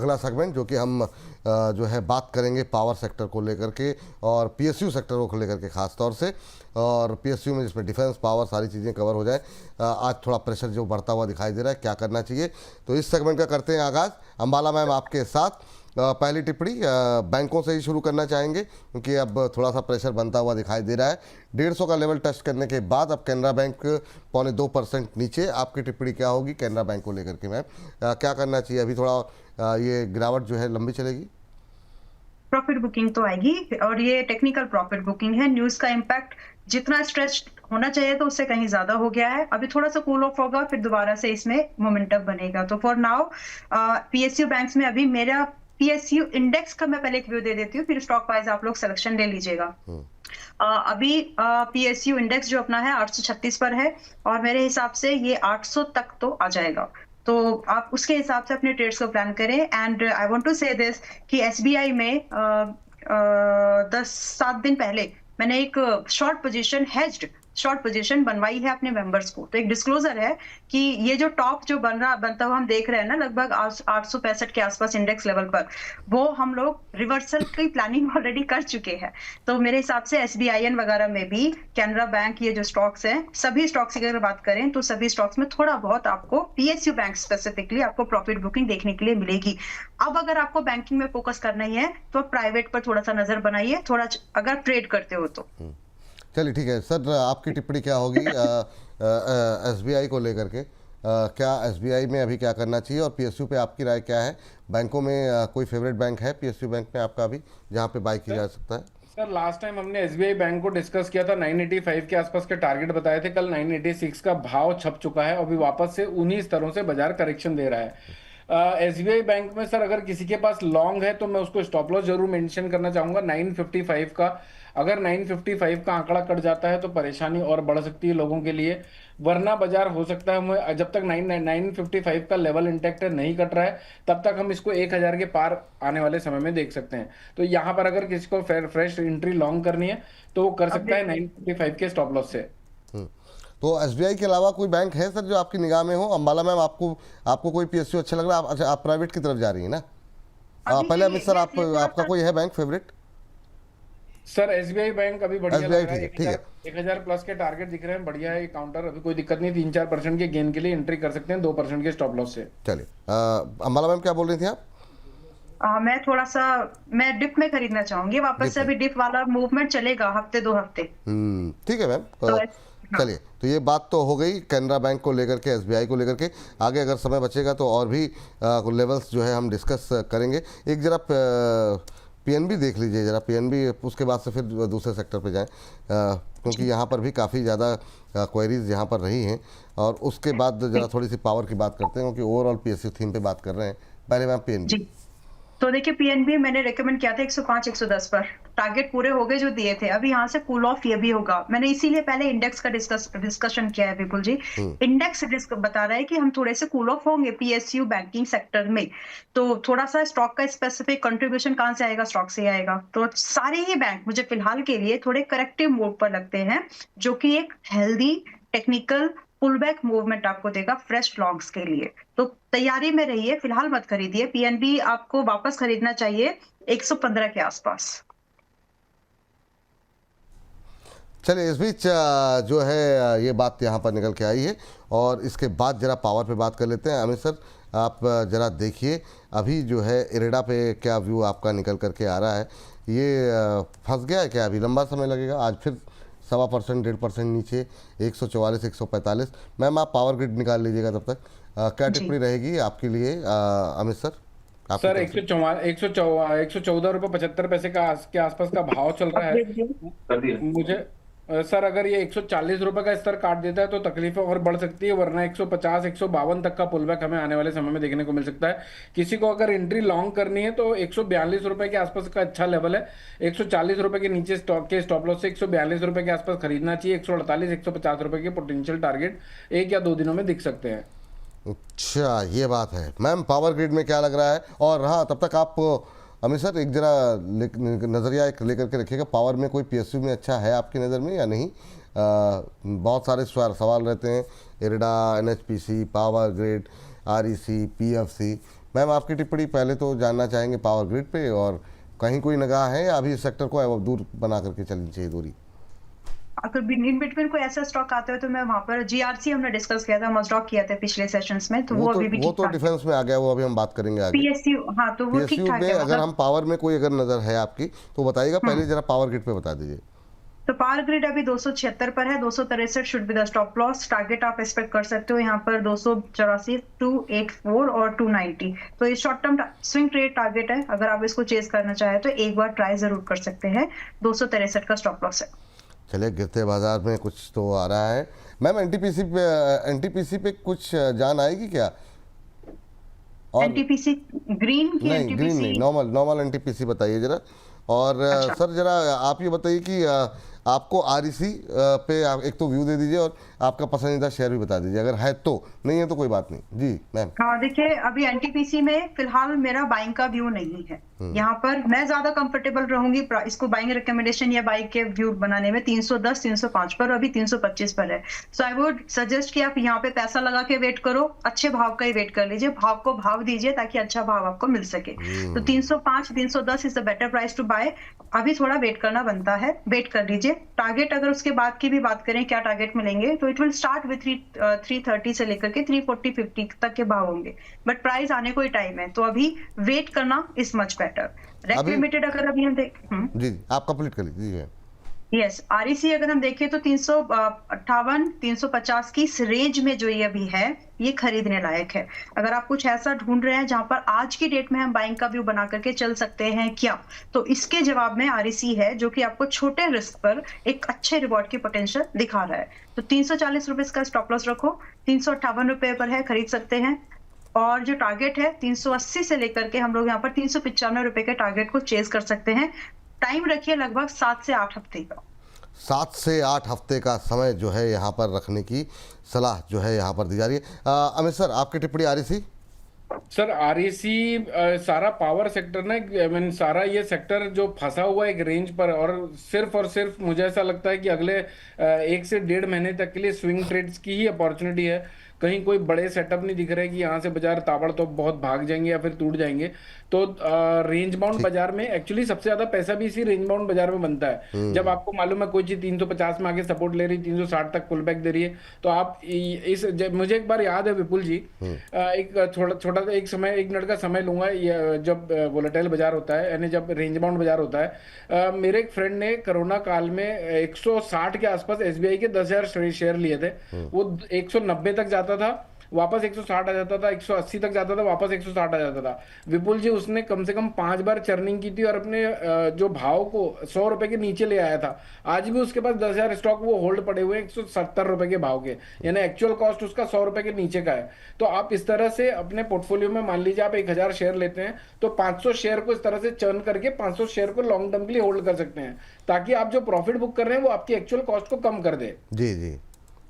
अगला सेगमेंट जो कि हम जो है बात करेंगे पावर सेक्टर को लेकर के और पीएसयू सेक्टर को लेकर के ख़ास तौर से, और पीएसयू में जिसमें डिफेंस पावर सारी चीज़ें कवर हो जाए। आज थोड़ा प्रेशर जो बढ़ता हुआ दिखाई दे रहा है, क्या करना चाहिए, तो इस सेगमेंट का करते हैं आगाज़। अंबाला मैम आपके साथ पहली टिप्पणी बैंकों से ही शुरू करना चाहेंगे क्योंकि अब थोड़ा सा प्रेशर बनता हुआ दिखाई दे रहा है। 150 का लेवल टच करने के बाद अब कैनरा बैंक 2.25% नीचे। आपकी टिप्पणी क्या होगी कैनरा बैंक को लेकर के मैम? क्या करना चाहिए? अभी थोड़ा ये गिरावट जो है लंबी चलेगी? प्रॉफिट बुकिंग तो आएगी और ये टेक्निकल प्रॉफिट बुकिंग है। न्यूज का इम्पैक्ट जितना स्ट्रेच होना चाहिए तो उससे कहीं ज्यादा हो गया है। अभी थोड़ा सा कूल ऑफ होगा, फिर दोबारा से इसमें मोमेंटम बनेगा। तो फॉर नाउ पीएसयू बैंक्स में अभी मेरा पीएसयू इंडेक्स का मैं पहले एक व्यू दे देती हूँ, फिर स्टॉक वाइज आप लोग सिलेक्शन ले लीजिएगा। अभी पीएसयू इंडेक्स जो अपना है 836 पर है और मेरे हिसाब से ये 800 तक तो आ जाएगा। तो आप उसके हिसाब से अपने ट्रेड्स को प्लान करें। एंड आई वांट टू से दिस कि एसबीआई में 10-7 दिन पहले मैंने एक शॉर्ट पोजीशन बनवाई है अपने मेंबर्स को। तो एक डिस्क्लोजर है कि ये जो टॉप जो बनता हुआ हम देख रहे हैं ना, लगभग 865 के आसपास इंडेक्स लेवल पर, वो हम लोग रिवर्सल की प्लानिंग ऑलरेडी कर चुके हैं। तो मेरे हिसाब से एसबीआईएन वगैरह में भी, कैनरा बैंक, ये जो स्टॉक्स हैं, सभी स्टॉक्स की अगर बात करें तो सभी स्टॉक्स में थोड़ा बहुत आपको पीएसयू बैंक स्पेसिफिकली आपको प्रॉफिट बुकिंग देखने के लिए मिलेगी। अब अगर आपको बैंकिंग में फोकस करना ही है तो प्राइवेट पर थोड़ा सा नजर बनाइए, थोड़ा अगर ट्रेड करते हो तो। चलिए ठीक है सर, आपकी टिप्पणी क्या होगी एसबीआई को लेकर के? क्या एसबीआई में अभी क्या करना चाहिए और पीएसयू पे आपकी राय क्या है? बैंकों में कोई फेवरेट बैंक है पीएसयू बैंक में आपका अभी जहाँ पे बाय किया जा सकता है? सर लास्ट टाइम हमने एसबीआई बैंक को डिस्कस किया था, 985 के आसपास के टारगेट बताए थे। कल 986 का भाव छप चुका है, अभी वापस से उन्हीं स्तरों से बाजार करेक्शन दे रहा है। एसबीआई बैंक में सर अगर किसी के पास लॉन्ग है तो मैं उसको स्टॉप लॉस जरूर मेंशन करना चाहूंगा 955 का। अगर 955 का आंकड़ा कट जाता है तो परेशानी और बढ़ सकती है लोगों के लिए, वरना बाजार हो सकता है जब तक 955 का लेवल इंटैक्ट नहीं कट रहा है तब तक हम इसको 1000 के पार आने वाले समय में देख सकते हैं। तो यहाँ पर अगर किसी को फ्रेश एंट्री लॉन्ग करनी है तो वो कर सकता है 955 के स्टॉप लॉस से। तो एसबीआई के अलावा कोई बैंक है सर जो आपकी निगाह में हो? अंबाला मैम आपको कोई पीएसयू अच्छा लग रहा है? अच्छा, आप प्राइवेट की तरफ जा रही है ना? पहले अमित सर आपका कोई है bank favourite? Sir SBI bank अभी बढ़िया लग रहा है। ठीक है, 1000 प्लस के टारगेट दिख रहे हैं, बढ़िया है काउंटर, अभी कोई दिक्कत नहीं। 3-4% के गेन के लिए एंट्री कर सकते हैं 2% के स्टॉप लॉस से। चलिए अंबाला मैम क्या बोल रही थी आप? मैं थोड़ा सा मैं डिप में खरीदना चाहूंगी वापस से। अभी डिप वाला मूवमेंट चलेगा हफ्ते 2 हफ्ते। ठीक है मैम। चलिए, तो ये बात तो हो गई कैनरा बैंक को लेकर के, एसबीआई को लेकर के। आगे अगर समय बचेगा तो और भी लेवल्स जो है हम डिस्कस करेंगे। एक जरा पीएनबी देख लीजिए जरा, पीएनबी, उसके बाद से फिर दूसरे सेक्टर पे जाएं क्योंकि यहाँ पर भी काफ़ी ज़्यादा क्वेरीज यहाँ पर रही हैं। और उसके बाद जरा थोड़ी सी पावर की बात करते हैं क्योंकि ओवरऑल पीएसयू थीम पे बात कर रहे हैं। पहले मैम पीएनबी। तो देखिए पीएनबी मैंने रेकमेंड किया था 105-110 पर, टारगेट पूरे हो गए जो दिए थे। अभी यहाँ से कूल ऑफ ये भी होगा। मैंने इसीलिए पहले इंडेक्स का डिस्कशन किया है। विपुल जी, इंडेक्स बता रहा है कि हम थोड़े से कूल ऑफ होंगे पीएसयू बैंकिंग सेक्टर में। तो थोड़ा सा स्टॉक का स्पेसिफिक कंट्रीब्यूशन कहाँ से आएगा? स्टॉक से आएगा। तो सारे ही बैंक मुझे फिलहाल के लिए थोड़े करेक्टिव मोड पर लगते हैं, जो कि एक हेल्दी टेक्निकल पुलबैक मूवमेंट आपको देगा फ्रेश लॉन्ग्स के लिए। तो तैयारी में रहिए, फिलहाल मत खरीदिए। पीएनबी आपको वापस खरीदना चाहिए 115 के आसपास। चलिए, इस बीच जो है ये बात यहाँ पर निकल के आई है और इसके बाद जरा पावर पे बात कर लेते हैं। अमित सर, आप जरा देखिए अभी जो है इरेडा पे क्या व्यू आपका निकल करके आ रहा है? ये फंस गया है क्या? अभी लंबा समय लगेगा? आज फिर 1.25% 1.5% नीचे 144 145। मैम आप पावर ग्रिड निकाल लीजिएगा तब तक। क्या टिप्पणी रहेगी आपके लिए अमित सर? सर 114 रुपये 75 पैसे के आसपास का भाव चल रहा है मुझे। सर अगर ये 140 रुपए का स्तर काट देता है तो तकलीफें और बढ़ सकती है, वरना 150 152 तक का पुलबैक हमें आने वाले समय में देखने को मिल सकता है। किसी को अगर एंट्री लॉन्ग करनी है तो 142 रुपए के आसपास का अच्छा लेवल है। 140 रुपए के नीचे स्टॉप लॉस से 142 रुपए के आसपास खरीदना चाहिए। 148 150 रुपए के पोटेंशियल टारगेट 1 या 2 दिनों में दिख सकते हैं। अच्छा, ये बात है। मैम पावर ग्रिड में क्या लग रहा है? और हाँ, तब तक आप अमित सर एक जरा नज़रिया एक लेकर के रखिएगा, पावर में कोई पीएसयू में अच्छा है आपकी नज़र में या नहीं? बहुत सारे सवाल रहते हैं, IREDA, NHPC, power grid, REC, PFC, ma'am आपकी टिप्पणी पहले तो जानना चाहेंगे पावर ग्रिड पे, और कहीं कोई निगाह है या अभी इस सेक्टर को अब दूर बना करके चलनी चाहिए दूरी? अगर इन बिटवीन कोई ऐसा स्टॉक आता है तो मैं वहां पर जीआरसी हमने डिस्कस किया था, मस्टॉक किया था पिछले सेशंस में, तो वो अभी भी वो ठीक तो ठाक। डिफेंस में आ गया, वो अभी हम बात करेंगे आगे। पीएसयू, हाँ, तो वो ठीक पीएसयू ठाक में है अगर मतलब। हम पावर में कोई अगर नज़र है आपकी तो बताइएगा, पहले जरा पावर ग्रिड पे बता दीजिए। तो पावर ग्रिड अभी 276 पर है, 263 should be the stop loss. Target आप एक्सपेक्ट कर सकते हो यहाँ पर 284, 284 और 290। तो ये short term swing trade target है, अगर आप इसको चेज करना चाहे तो एक बार ट्राई जरूर कर सकते हैं। 263 का स्टॉप लॉस है। चलिए, गिरते बाजार में कुछ तो आ रहा है। मैम एनटीपीसी पे कुछ जान आएगी क्या? और एनटीपीसी ग्रीन की नहीं, ग्रीन नहीं, नॉर्मल एनटीपीसी बताइए जरा। और अच्छा। सर जरा आप ये बताइए कि आपको आरईसी पे एक तो व्यू दे दीजिए, और आपका पसंदीदा शेयर भी बता दीजिए अगर है तो, नहीं है तो कोई बात नहीं जी मैम। हाँ, देखिए अभी एनटीपीसी में फिलहाल मेरा बाइंग का व्यू नहीं है। यहाँ पर मैं ज्यादा कंफर्टेबल रहूंगी इसको बाइंग रिकमेंडेशन या बाइंग के व्यू बनाने में 310, 305 पर, अभी 325 पर है। सो आई वुड सजेस्ट कि आप यहाँ पे पैसा लगा के वेट करो, अच्छे भाव का ही वेट कर लीजिए, भाव को भाव दीजिए ताकि अच्छा भाव आपको मिल सके। तो 305, 310 is the better price to buy. अभी थोड़ा वेट करना बनता है, वेट कर लीजिए। टारगेट अगर उसके बाद की भी बात करें क्या टारगेट मिलेंगे, तो इट विल स्टार्ट विथ 330 से लेकर के 340, 50 तक के भाव होंगे, बट प्राइस आने को ही टाइम है, तो अभी वेट करना is much better. REC Limited अगर अभी हम जी आप कंप्लीट कर लीजिए। यस, आरईसी अगर हम देखें तो 358, 350 की इस रेंज में जो ये अभी है, ये खरीदने लायक है। अगर आप कुछ ऐसा ढूंढ रहे हैं जहां पर आज की डेट में हम बाइंग का व्यू बना करके चल सकते हैं क्या, तो इसके जवाब में आरईसी है, जो कि आपको छोटे रिस्क पर एक अच्छे रिवॉर्ड की पोटेंशियल दिखा रहा है। तो 340 रुपए का स्टॉप लॉस रखो, 358 रुपए पर है, खरीद सकते हैं। और जो टारगेट है 380 से लेकर के हम लोग यहाँ पर 395 रुपए के टारगेट को चेज कर सकते हैं। टाइम रखिए लगभग 7 से 8 हफ्ते का। 7 से 8 हफ्ते का समय जो है यहाँ पर रखने की सलाह जो है यहाँ पर दी जा रही है। अमित सर आपकी टिप्पणी आरईसी? सर आरईसी सारा पावर सेक्टर ना, मीन सारा ये सेक्टर जो फंसा हुआ है एक रेंज पर, और सिर्फ मुझे ऐसा लगता है कि अगले 1 से 1.5 महीने तक के लिए स्विंग ट्रेड्स की ही अपॉर्चुनिटी है। कहीं कोई बड़े सेटअप नहीं दिख रहे कि यहाँ से बाजार ताबड़तोड़ बहुत भाग जाएंगे या फिर टूट जाएंगे। तो रेंज बाउंड बाजार में एक्चुअली सबसे ज्यादा पैसा भी इसी रेंज बाउंड बाजार में बनता है। जब आपको मालूम है कोई चीज 350 में आगे सपोर्ट ले रही, 360 तक पुल बैक दे रही है, तो आप मुझे एक बार याद है विपुल जी, एक छोटा एक समय, 1 मिनट का समय लूंगा, जब वोलेटाइल बाजार होता है, यानी जब रेंज बाउंड बाजार होता है, मेरे एक फ्रेंड ने कोरोना काल में 160 के आसपास एसबीआई के 10,000 शेयर लिए थे। वो 190 तक जाता था, वापस 160 आ जाता था, 180 तक जाता था, वापस 160 आ जाता था। विपुल जी उसने कम से कम 5 बार चर्निंग की थी और अपने जो भाव को 100 रुपए के नीचे ले आया था। आज भी उसके पास 10,000 स्टॉक वो होल्ड पड़े हुए हैं 170 रुपए के भाव के, यानी एक्चुअल कॉस्ट उसका 100 रुपए के नीचे का है। तो आप इस तरह से अपने पोर्टफोलियो में मान लीजिए आप 1000 शेयर लेते हैं, तो 500 शेयर को इस तरह से चर्न करके 500 शेयर को लॉन्ग टर्म के लिए होल्ड कर सकते हैं, ताकि आप जो प्रॉफिट बुक कर रहे हैं वो आपकी एक्चुअल कॉस्ट को कम कर दे। जी जी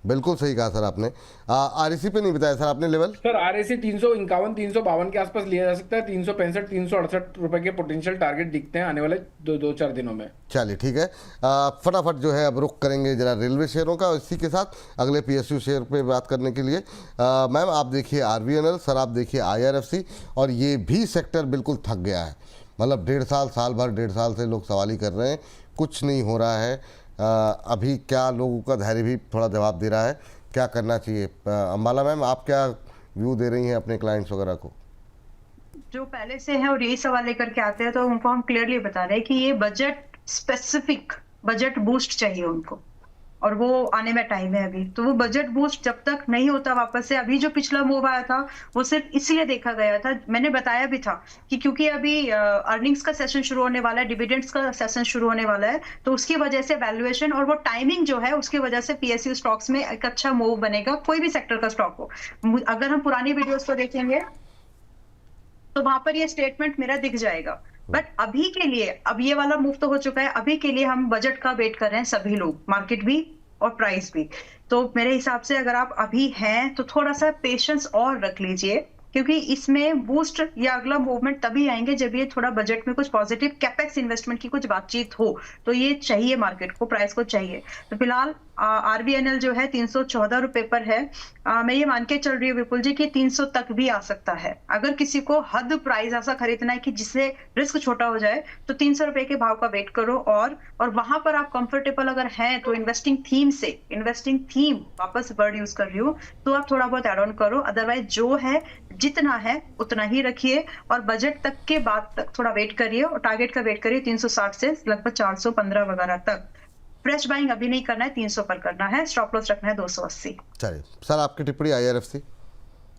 बिल्कुल सही कहा सर आपने। आरईसी पे नहीं बताया सर आपने लेवल? सर आरईसी 351, 352 के आसपास लिया जा सकता है। 365, 368 रुपए के पोटेंशियल टारगेट दिखते हैं आने वाले 2-4 दिनों में। चलिए ठीक है, फटाफट जो है अब रुख करेंगे जरा रेलवे शेयरों का, इसी के साथ अगले पीएसयू शेयर पे बात करने के लिए। मैम आप देखिए आरबीएनएल, सर आप देखिए आईआरएफसी, और ये भी सेक्टर बिल्कुल थक गया है। मतलब 1.5 साल 1.5 साल से लोग सवाल ही कर रहे हैं, कुछ नहीं हो रहा है। अभी क्या लोगों का धैर्य भी थोड़ा जवाब दे रहा है, क्या करना चाहिए? अंबाला मैम आप क्या व्यू दे रही हैं अपने क्लाइंट्स वगैरह को? जो पहले से है और यही सवाल लेकर के आते हैं, तो उनको हम क्लियरली बता रहे हैं कि ये बजट स्पेसिफिक बजट बूस्ट चाहिए उनको, और वो आने में टाइम है अभी। तो वो बजट बूस्ट जब तक नहीं होता वापस से, अभी जो पिछला मूव आया था वो सिर्फ इसलिए देखा गया था, मैंने बताया भी था कि क्योंकि अभी अर्निंग्स का सेशन शुरू होने वाला है, डिविडेंड्स का सेशन शुरू होने वाला है, तो उसकी वजह से वैल्यूएशन और वो टाइमिंग जो है उसकी वजह से पीएसयू स्टॉक्स में एक अच्छा मूव बनेगा, कोई भी सेक्टर का स्टॉक हो। अगर हम पुरानी वीडियोस को देखेंगे तो वहां पर ये स्टेटमेंट मेरा दिख जाएगा। बट अभी के लिए, अब ये वाला मूव तो हो चुका है, अभी के लिए हम बजट का वेट कर रहे हैं सभी लोग, मार्केट भी और प्राइस भी। तो मेरे हिसाब से अगर आप अभी हैं तो थोड़ा सा पेशेंस और रख लीजिए, क्योंकि इसमें बूस्ट या अगला मूवमेंट तभी आएंगे जब ये थोड़ा बजट में कुछ पॉजिटिव कैपेक्स इन्वेस्टमेंट की कुछ बातचीत हो, तो ये चाहिए मार्केट को, प्राइस को चाहिए। तो फिलहाल RVNL जो है 314 रुपए पर है। मैं ये मान के चल रही हूँ विपुल जी कि 300 तक भी आ सकता है। अगर किसी को हद प्राइस ऐसा खरीदना है कि जिससे रिस्क छोटा हो जाए तो 300 रुपए के भाव का वेट करो, और वहां पर आप कंफर्टेबल अगर हैं तो इन्वेस्टिंग थीम वापस वर्ड यूज कर रही हूँ, तो आप थोड़ा बहुत एड ऑन करो। अदरवाइज जो है जितना है उतना ही रखिए, और बजट तक के बाद तक थोड़ा वेट करिए, और टारगेट का वेट करिए 360 से लगभग 415 वगैरह तक। फ्रेश बाइंग अभी नहीं करना है, 300 पर करना है, स्टॉप लॉस रखना है 280। चलिए सर, आपकी टिप्पणी IRFC।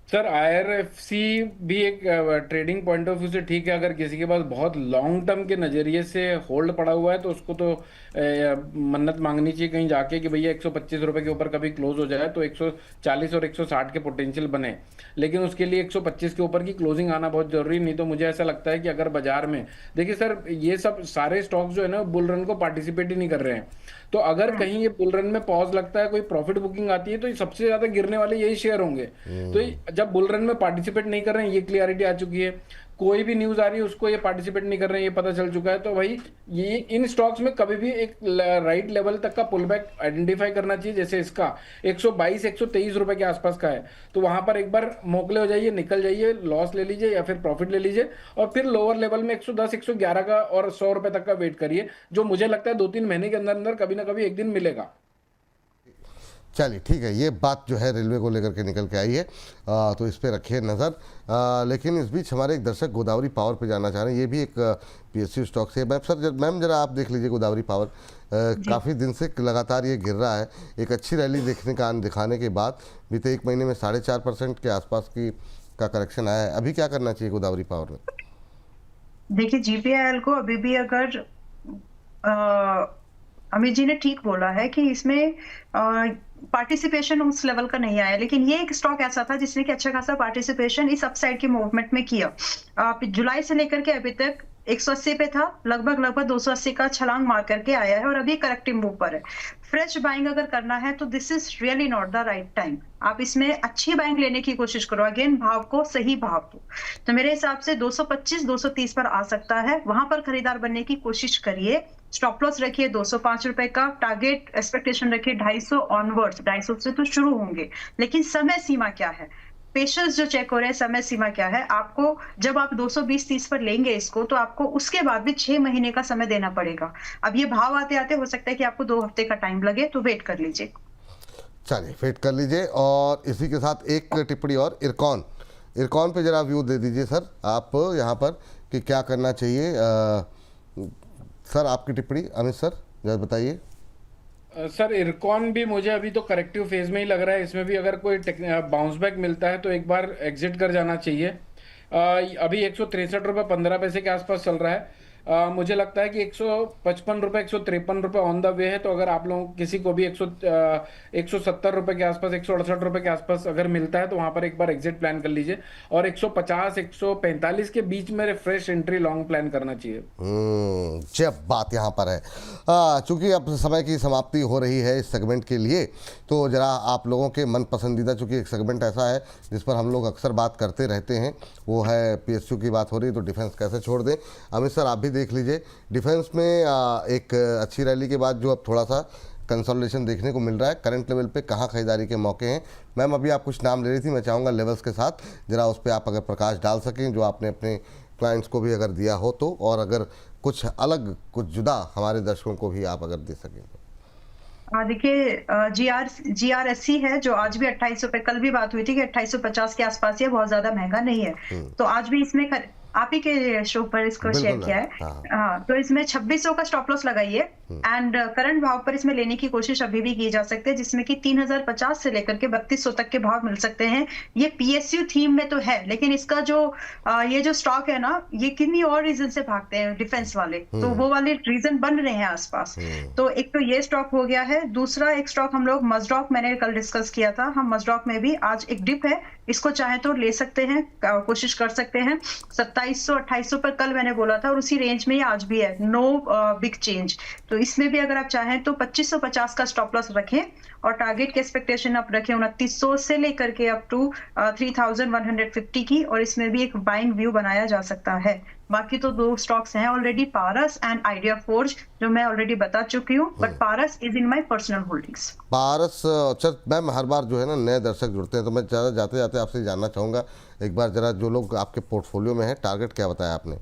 सर IRFC भी एक ट्रेडिंग पॉइंट ऑफ व्यू से ठीक है। अगर किसी के पास बहुत लॉन्ग टर्म के नज़रिए से होल्ड पड़ा हुआ है तो उसको तो मन्नत मांगनी चाहिए कहीं जाके कि भैया 125 रुपए के ऊपर कभी क्लोज हो जाए तो 140 और 160 के पोटेंशियल बने, लेकिन उसके लिए 125 के ऊपर की क्लोजिंग आना बहुत जरूरी। नहीं तो मुझे ऐसा लगता है कि अगर बाजार में देखिए सर, ये सब सारे स्टॉक्स जो है ना बुल रन को पार्टिसिपेट ही नहीं कर रहे हैं, तो अगर कहीं ये बुल रन में पॉज लगता है, कोई प्रॉफिट बुकिंग आती है, तो ये सबसे ज्यादा गिरने वाले यही शेयर होंगे। तो जब बुल रन में पार्टिसिपेट नहीं कर रहे हैं, ये क्लियरिटी आ चुकी है, कोई भी न्यूज आ रही है उसको ये पार्टिसिपेट नहीं कर रहे हैं, ये पता चल चुका है, तो भाई ये इन स्टॉक्स में कभी भी एक राइट लेवल तक का पुल बैक आइडेंटिफाई करना चाहिए। जैसे इसका 122 123 रुपए के आसपास का है, तो वहां पर एक बार मोकले हो जाइए, निकल जाइए, लॉस ले लीजिए या फिर प्रॉफिट ले लीजिए, और फिर लोअर लेवल में 110 111 का और 100 रुपए तक का वेट करिए, जो मुझे लगता है 2-3 महीने के अंदर अंदर कभी ना कभी एक दिन मिलेगा। चलिए ठीक है, ये बात जो है रेलवे को लेकर के निकल के आई है, तो इस पे रखिए नज़र। लेकिन इस बीच हमारे एक दर्शक गोदावरी पावर पे जाना चाह रहे हैं, ये भी एक PSU स्टॉक से। मैम जरा आप देख लीजिए गोदावरी पावर, काफ़ी दिन से लगातार ये गिर रहा है। एक अच्छी रैली दिखाने के बाद बीते 1 महीने में 4.5% के आसपास का करेक्शन आया है। अभी क्या करना चाहिए गोदावरी पावर में? देखिए GPIL को अभी भी अगर अमित जी ने ठीक बोला है कि इसमें पार्टिसिपेशन उस लेवल का नहीं आया, लेकिन ये एक स्टॉक ऐसा था जिसने कि अच्छा खासा पार्टिसिपेशन इस अपसाइड के मूवमेंट में किया। जुलाई से लेकर के अभी तक 180 पे था, लगभग 280 का छलांग मार करके आया है, और अभी करेक्टिव मूव पर है। फ्रेश बाइंग अगर करना है तो this is really not the right time. आप इसमें अच्छी बाइंग लेने की कोशिश करो, अगेन भाव को सही भाव दो। तो मेरे हिसाब से 225 230 पर आ सकता है, वहां पर खरीदार बनने की कोशिश करिए। स्टॉप लॉस रखिए 205 रुपए का, टारगेट एक्सपेक्टेशन रखिए 250 ऑनवर्ड्स, 250 से तो शुरू होंगे, लेकिन समय सीमा क्या है, पेशेंस जो चेक हो रहे हैं, समय सीमा क्या है। आपको जब आप 220-30 पर लेंगे इसको, तो आपको उसके बाद भी 6 महीने का समय देना पड़ेगा। अब ये भाव आते आते हो सकता है कि आपको 2 हफ्ते का टाइम लगे, तो वेट कर लीजिए। चलिए वेट कर लीजिए। और इसी के साथ एक टिप्पणी और, इरकॉन पे जरा व्यू दे दीजिए सर आप यहाँ पर कि क्या करना चाहिए। सर आपकी टिप्पणी अमित सर जरा बताइए। सर इरकॉन भी मुझे अभी तो करेक्टिव फेज में ही लग रहा है, इसमें भी अगर कोई बाउंस बैक मिलता है तो एक बार एग्जिट कर जाना चाहिए। अभी 163 रुपये 15 पैसे के आसपास चल रहा है। मुझे लगता है कि 155 रुपये 153 रुपये ऑन द वे है, तो अगर आप लोग किसी को भी 170 रुपये के आसपास 168 रुपये के आसपास अगर मिलता है तो वहां पर एक बार एग्जिट प्लान कर लीजिए, और 150 145 के बीच में फ्रेश एंट्री लॉन्ग प्लान करना चाहिए। जब बात यहाँ पर है, चूंकि अब समय की समाप्ति हो रही है इस सेगमेंट के लिए, तो जरा आप लोगों के मन पसंदीदा, चूंकि एक सेगमेंट ऐसा है जिस पर हम लोग अक्सर बात करते रहते हैं, वो है PSU की बात हो रही है, तो डिफेंस कैसे छोड़ दें। अमित सर आप भी देख लीजिए, डिफेंस में एक अच्छी रैली के बाद जो अब थोड़ा सा कंसोलिडेशन देखने को मिल रहा है, करंट लेवल पे कहाँ खरीदारी के मौके हैं। मैम अभी आप कुछ नाम ले रही थी, मैं चाहूँगा लेवल्स के साथ जरा उस पर आप अगर प्रकाश डाल सकें, जो आपने अपने क्लाइंट्स को भी अगर दिया हो तो, और अगर कुछ अलग कुछ जुदा हमारे दर्शकों को भी आप अगर दे सकें तो। देखिए GRSC है जो आज भी 2800 पे, कल भी बात हुई थी कि 2850 के आसपास ही है, बहुत ज्यादा महंगा नहीं है, तो आज भी इसमें आप ही के शो पर इसको शेयर किया है। हाँ, तो इसमें 2600 का स्टॉप लॉस लगाइए, एंड करंट भाव पर इसमें लेने की कोशिश अभी भी की जा सकती है, जिसमें कि 3050 से लेकर के 3200 तक के भाव मिल सकते हैं। ये PSU थीम में तो है, लेकिन इसका जो ये जो स्टॉक है ना, ये किन्हीं और रीजन से भागते हैं डिफेंस वाले, तो वो वाले रीजन बन रहे हैं आसपास। तो एक तो ये स्टॉक हो गया है। दूसरा एक स्टॉक हम लोग मजडॉक, मैंने कल डिस्कस किया था, हम मजडॉक में भी आज एक डिप है, इसको चाहे तो ले सकते हैं, कोशिश कर सकते हैं। 2700-2800 पर कल मैंने बोला था, और उसी रेंज में ही आज भी है, नो बिग चेंज। तो इसमें भी अगर आप चाहें तो 2550 का स्टॉप लॉस रखें, और टारगेट की एक्सपेक्टेशन आप रखें 2900 से लेकर के अप टू 3150 की, और इसमें भी एक बाइंग व्यू बनाया जा सकता है। बाकी तो 2 स्टॉक्स हैं ऑलरेडी, पारस एंड आइडिया फोर्ज, जो मैं ऑलरेडी बता चुकी हूँ, but Paras is in my personal holdings. Paras, अच्छा मैम, हर बार जो है ना नए दर्शक जुड़ते हैं तो मैं ज़्यादा जाते जाते आपसे जानना चाहूँगा, एक बार जरा जो लोग आपके पोर्टफोलियो में है, टारगेट क्या बताया आपने?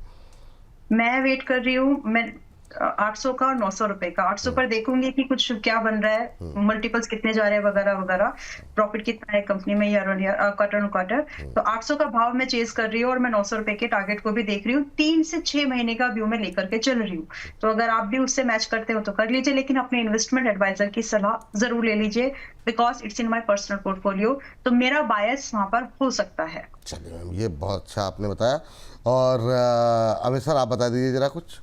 मैं वेट कर रही हूँ, मैं 800 का और 900 रुपए का। 800 पर देखूंगी कि कुछ क्या बन रहा है, मल्टीपल्स कितने जा रहे हैं वगैरह वगैरह, प्रॉफिट कितना है कंपनी में year on year, quarter on quarter. तो 800 का भाव मैं चेज कर रही हूँ और मैं 900 रुपए के टारगेट को भी देख रही हूँ। 3 से 6 महीने का व्यू में लेकर के चल रही हूँ। तो अगर आप भी उससे मैच करते हो तो कर लीजिए, लेकिन अपने इन्वेस्टमेंट एडवाइजर की सलाह जरूर ले लीजिए, because it's in my personal portfolio. तो मेरा बायस वहां पर हो सकता है। चलिए मैम, ये बहुत अच्छा आपने बताया। और अमित सर, आप बता दीजिए जरा कुछ।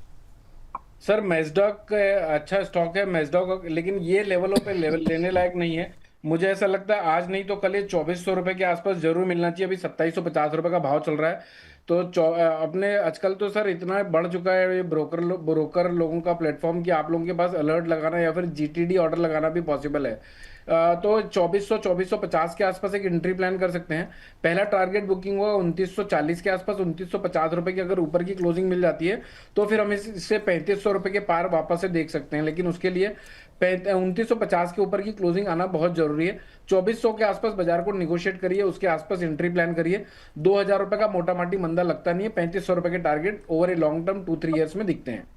सर मैजडॉक अच्छा स्टॉक है मैजडॉक, लेकिन ये लेवलों पे लेवल लेने लायक नहीं है। मुझे ऐसा लगता है आज नहीं तो कल ये 2400 रुपए के आसपास जरूर मिलना चाहिए। अभी 2750 रुपए का भाव चल रहा है। तो अपने आजकल तो सर इतना बढ़ चुका है ये ब्रोकर लोगों का प्लेटफॉर्म कि आप लोगों के पास अलर्ट लगाना या फिर जीटीडी ऑर्डर लगाना भी पॉसिबल है। तो 2450 के आसपास एक एंट्री प्लान कर सकते हैं। पहला टारगेट बुकिंग होगा 2940 के आसपास। 2950 रुपए की अगर ऊपर की क्लोजिंग मिल जाती है तो फिर हम इससे 3500 रुपए के पार वापस से देख सकते हैं, लेकिन उसके लिए 2950 के ऊपर की क्लोजिंग आना बहुत जरूरी है। 2400 के आसपास बाजार को निगोशिएट करिए, उसके आसपास एंट्री प्लान करिए। 2000 रुपए का मोटा माटी मंदा लगता नहीं है। 3500 रुपए के target over a long term 2-3 years में दिखते हैं।